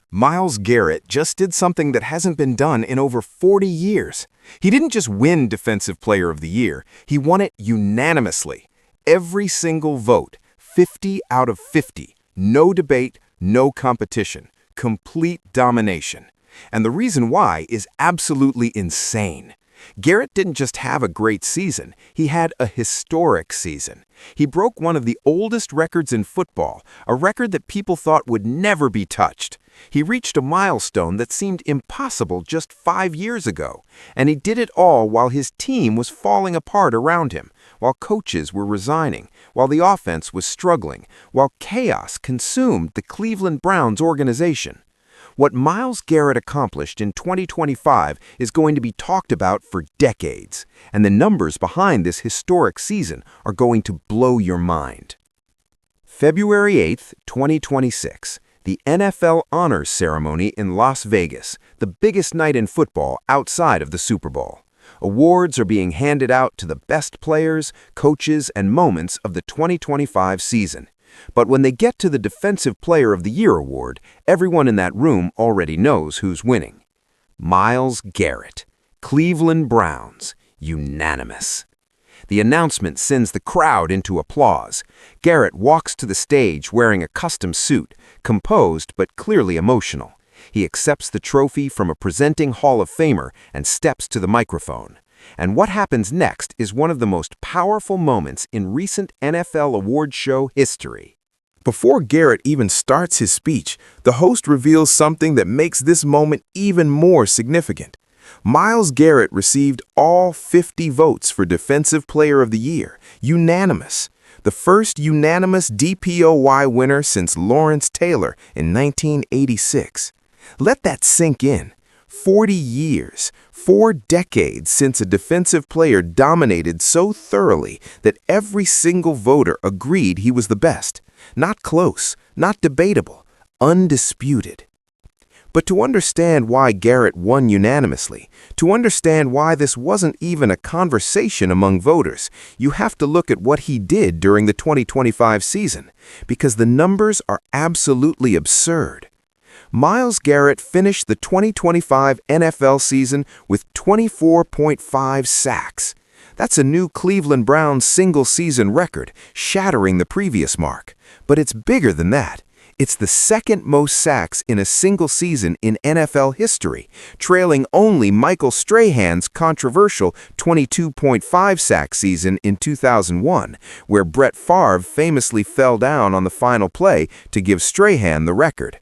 Myles Garrett just did something that hasn't been done in over 40 years. He didn't just win Defensive Player of the Year, he won it unanimously. Every single vote, 50 out of 50. No debate, no competition. Complete domination. And the reason why is absolutely insane. Garrett didn't just have a great season, he had a historic season. He broke one of the oldest records in football, a record that people thought would never be touched. He reached a milestone that seemed impossible just 5 years ago, and he did it all while his team was falling apart around him, while coaches were resigning, while the offense was struggling, while chaos consumed the Cleveland Browns organization. What Myles Garrett accomplished in 2025 is going to be talked about for decades, and the numbers behind this historic season are going to blow your mind. February 8th, 2026, the NFL Honors Ceremony in Las Vegas, the biggest night in football outside of the Super Bowl. Awards are being handed out to the best players, coaches, and moments of the 2025 season. But when they get to the Defensive Player of the Year award, everyone in that room already knows who's winning. Myles Garrett, Cleveland Browns, unanimous. The announcement sends the crowd into applause. Garrett walks to the stage wearing a custom suit, composed but clearly emotional. He accepts the trophy from a presenting Hall of Famer and steps to the microphone. And what happens next is one of the most powerful moments in recent NFL award show history. Before Garrett even starts his speech, the host reveals something that makes this moment even more significant. Myles Garrett received all 50 votes for Defensive Player of the Year, unanimous. The first unanimous DPOY winner since Lawrence Taylor in 1986. Let that sink in. 40 years, 4 decades since a defensive player dominated so thoroughly that every single voter agreed he was the best. Not close, not debatable, undisputed. But to understand why Garrett won unanimously, to understand why this wasn't even a conversation among voters, you have to look at what he did during the 2025 season, because the numbers are absolutely absurd. Myles Garrett finished the 2025 NFL season with 24.5 sacks. That's a new Cleveland Browns single-season record, shattering the previous mark. But it's bigger than that. It's the second most sacks in a single season in NFL history, trailing only Michael Strahan's controversial 22.5 sack season in 2001, where Brett Favre famously fell down on the final play to give Strahan the record.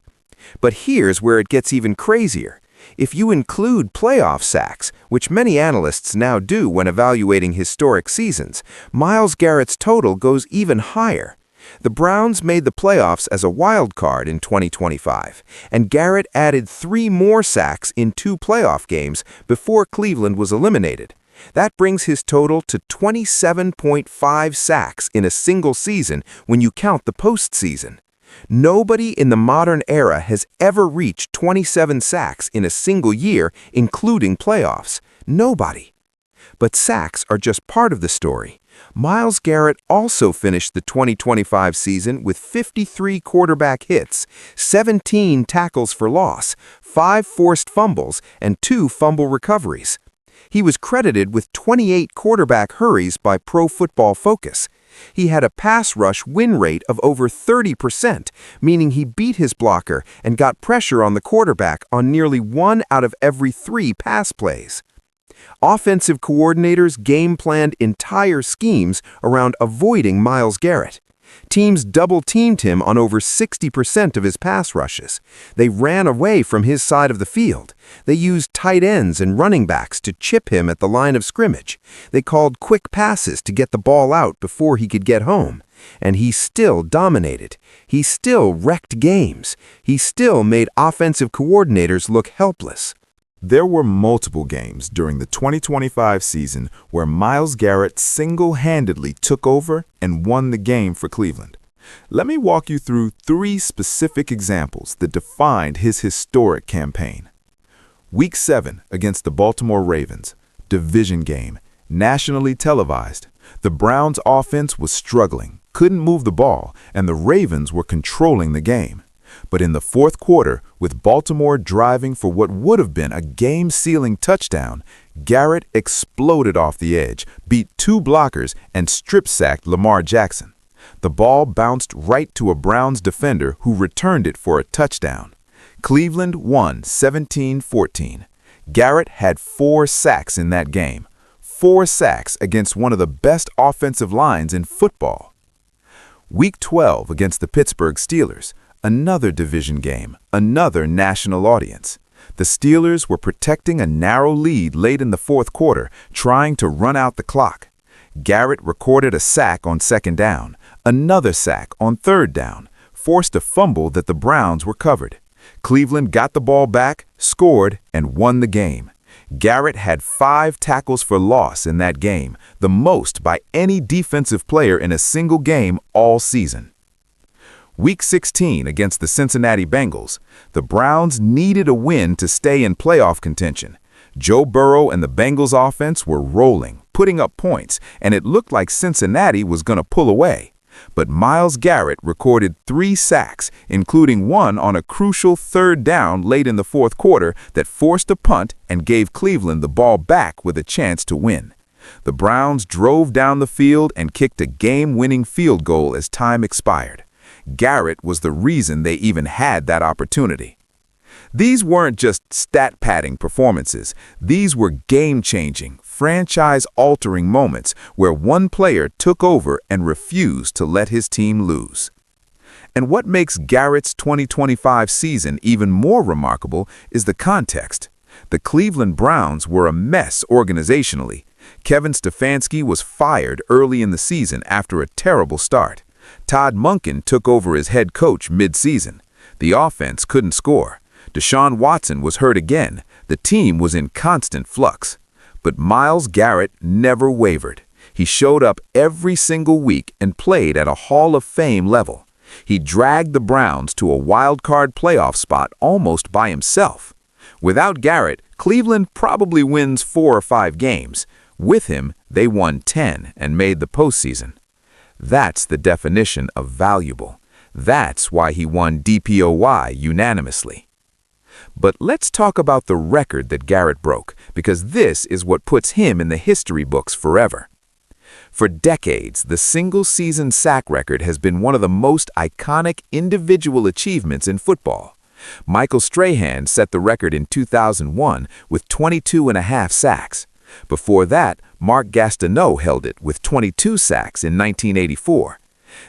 But here's where it gets even crazier. If you include playoff sacks, which many analysts now do when evaluating historic seasons, Myles Garrett's total goes even higher. The Browns made the playoffs as a wild card in 2025, and Garrett added 3 more sacks in 2 playoff games before Cleveland was eliminated. That brings his total to 27.5 sacks in a single season when you count the postseason. Nobody in the modern era has ever reached 27 sacks in a single year, including playoffs. Nobody. But sacks are just part of the story. Myles Garrett also finished the 2025 season with 53 quarterback hits, 17 tackles for loss, 5 forced fumbles, and 2 fumble recoveries. He was credited with 28 quarterback hurries by Pro Football Focus. He had a pass rush win rate of over 30%, meaning he beat his blocker and got pressure on the quarterback on nearly 1 out of every 3 pass plays. Offensive coordinators game-planned entire schemes around avoiding Myles Garrett. Teams double-teamed him on over 60% of his pass rushes. They ran away from his side of the field. They used tight ends and running backs to chip him at the line of scrimmage. They called quick passes to get the ball out before he could get home. And he still dominated. He still wrecked games. He still made offensive coordinators look helpless. There were multiple games during the 2025 season where Myles Garrett single-handedly took over and won the game for Cleveland. Let me walk you through 3 specific examples that defined his historic campaign. Week 7 against the Baltimore Ravens, division game, nationally televised. The Browns' offense was struggling, couldn't move the ball, and the Ravens were controlling the game. But in the fourth quarter, with Baltimore driving for what would have been a game-sealing touchdown, Garrett exploded off the edge, beat two blockers, and strip-sacked Lamar Jackson. The ball bounced right to a Browns defender who returned it for a touchdown. Cleveland won 17-14. Garrett had 4 sacks in that game. 4 sacks against one of the best offensive lines in football. Week 12 against the Pittsburgh Steelers, another division game, another national audience. The Steelers were protecting a narrow lead late in the fourth quarter, trying to run out the clock. Garrett recorded a sack on second down, another sack on third down, forced a fumble that the Browns were covered. Cleveland got the ball back, scored, and won the game. Garrett had 5 tackles for loss in that game, the most by any defensive player in a single game all season. Week 16 against the Cincinnati Bengals, the Browns needed a win to stay in playoff contention. Joe Burrow and the Bengals offense were rolling, putting up points, and it looked like Cincinnati was going to pull away. But Myles Garrett recorded 3 sacks, including one on a crucial third down late in the fourth quarter that forced a punt and gave Cleveland the ball back with a chance to win. The Browns drove down the field and kicked a game-winning field goal as time expired. Garrett was the reason they even had that opportunity. These weren't just stat-padding performances. These were game-changing, franchise-altering moments where one player took over and refused to let his team lose. And what makes Garrett's 2025 season even more remarkable is the context. The Cleveland Browns were a mess organizationally. Kevin Stefanski was fired early in the season after a terrible start. Todd Monken took over as head coach mid-season. The offense couldn't score. Deshaun Watson was hurt again. The team was in constant flux. But Myles Garrett never wavered. He showed up every single week and played at a Hall of Fame level. He dragged the Browns to a wild-card playoff spot almost by himself. Without Garrett, Cleveland probably wins 4 or 5 games. With him, they won 10 and made the postseason. That's the definition of valuable. That's why he won DPOY unanimously. But let's talk about the record that Garrett broke, because this is what puts him in the history books forever. For decades, the single-season sack record has been one of the most iconic individual achievements in football. Michael Strahan set the record in 2001 with 22.5 sacks. Before that, Mark Gastineau held it with 22 sacks in 1984.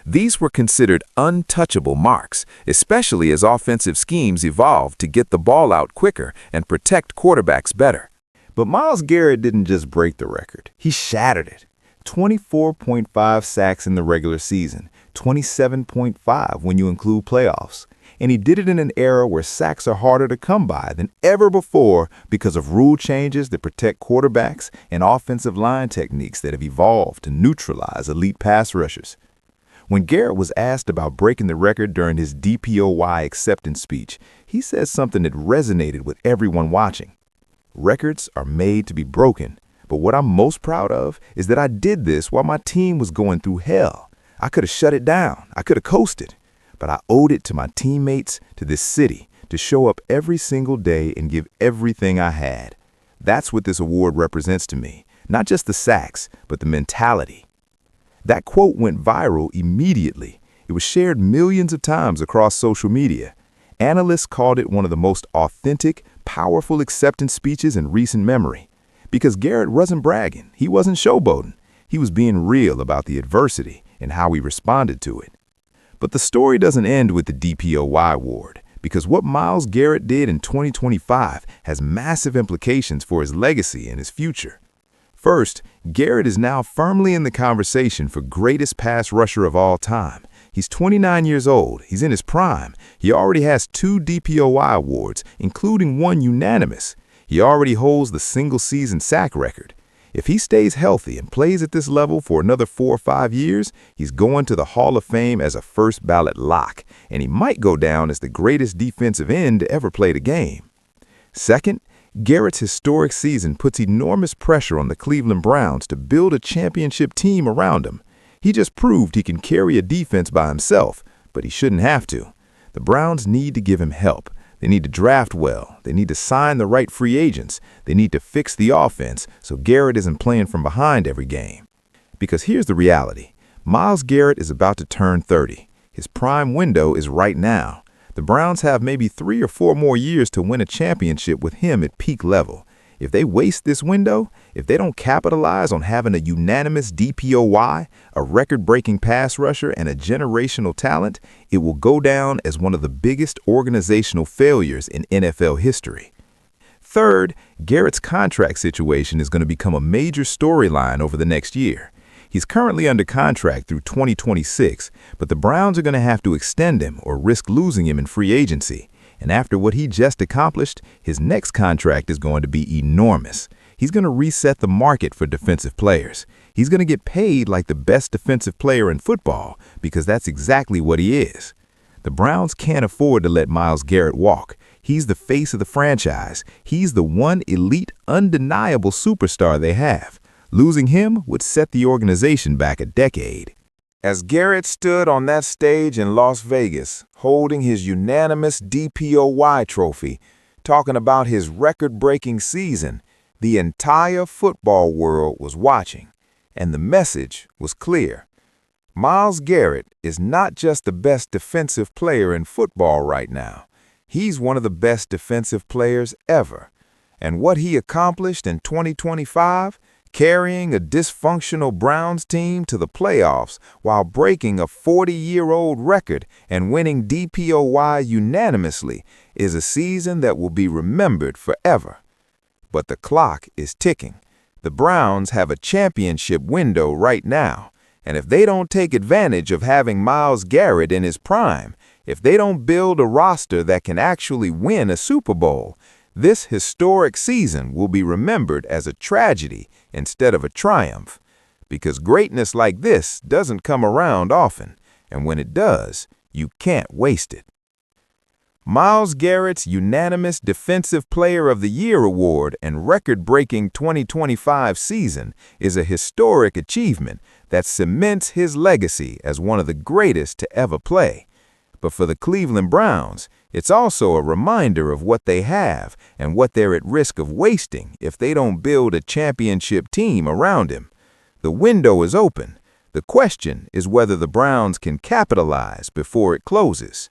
These were considered untouchable marks, especially as offensive schemes evolved to get the ball out quicker and protect quarterbacks better. But Myles Garrett didn't just break the record, he shattered it. 24.5 sacks in the regular season, 27.5 when you include playoffs. And he did it in an era where sacks are harder to come by than ever before because of rule changes that protect quarterbacks and offensive line techniques that have evolved to neutralize elite pass rushers. When Garrett was asked about breaking the record during his DPOY acceptance speech, he said something that resonated with everyone watching. Records are made to be broken, but what I'm most proud of is that I did this while my team was going through hell. I could have shut it down. I could have coasted. But I owed it to my teammates, to this city, to show up every single day and give everything I had. That's what this award represents to me, not just the sacks, but the mentality. That quote went viral immediately. It was shared millions of times across social media. Analysts called it one of the most authentic, powerful acceptance speeches in recent memory. Because Garrett wasn't bragging, he wasn't showboating. He was being real about the adversity and how he responded to it. But the story doesn't end with the DPOY award, because what Myles Garrett did in 2025 has massive implications for his legacy and his future. First, Garrett is now firmly in the conversation for greatest pass rusher of all time. He's 29 years old. He's in his prime. He already has 2 DPOY awards, including one unanimous. He already holds the single-season sack record. If he stays healthy and plays at this level for another 4 or 5 years, he's going to the Hall of Fame as a first-ballot lock, and he might go down as the greatest defensive end to ever play the game. Second, Garrett's historic season puts enormous pressure on the Cleveland Browns to build a championship team around him. He just proved he can carry a defense by himself, but he shouldn't have to. The Browns need to give him help. They need to draft well. They need to sign the right free agents. They need to fix the offense so Garrett isn't playing from behind every game. Because here's the reality. Myles Garrett is about to turn 30. His prime window is right now. The Browns have maybe 3 or 4 more years to win a championship with him at peak level. If they waste this window, if they don't capitalize on having a unanimous DPOY, a record-breaking pass rusher, and a generational talent, it will go down as one of the biggest organizational failures in NFL history. Third, Garrett's contract situation is going to become a major storyline over the next year. He's currently under contract through 2026, but the Browns are going to have to extend him or risk losing him in free agency. And after what he just accomplished, his next contract is going to be enormous. He's going to reset the market for defensive players. He's going to get paid like the best defensive player in football because that's exactly what he is. The Browns can't afford to let Myles Garrett walk. He's the face of the franchise. He's the one elite, undeniable superstar they have. Losing him would set the organization back a decade. As Garrett stood on that stage in Las Vegas, holding his unanimous DPOY trophy, talking about his record-breaking season, the entire football world was watching, and the message was clear. Myles Garrett is not just the best defensive player in football right now. He's one of the best defensive players ever. And what he accomplished in 2025, carrying a dysfunctional Browns team to the playoffs while breaking a 40-year-old record and winning DPOY unanimously, is a season that will be remembered forever. But the clock is ticking. The Browns have a championship window right now, and if they don't take advantage of having Myles Garrett in his prime, if they don't build a roster that can actually win a Super Bowl, this historic season will be remembered as a tragedy instead of a triumph, because greatness like this doesn't come around often, and when it does, you can't waste it. Myles Garrett's unanimous Defensive Player of the Year award and record-breaking 2025 season is a historic achievement that cements his legacy as one of the greatest to ever play. But for the Cleveland Browns, it's also a reminder of what they have and what they're at risk of wasting if they don't build a championship team around him. The window is open. The question is whether the Browns can capitalize before it closes.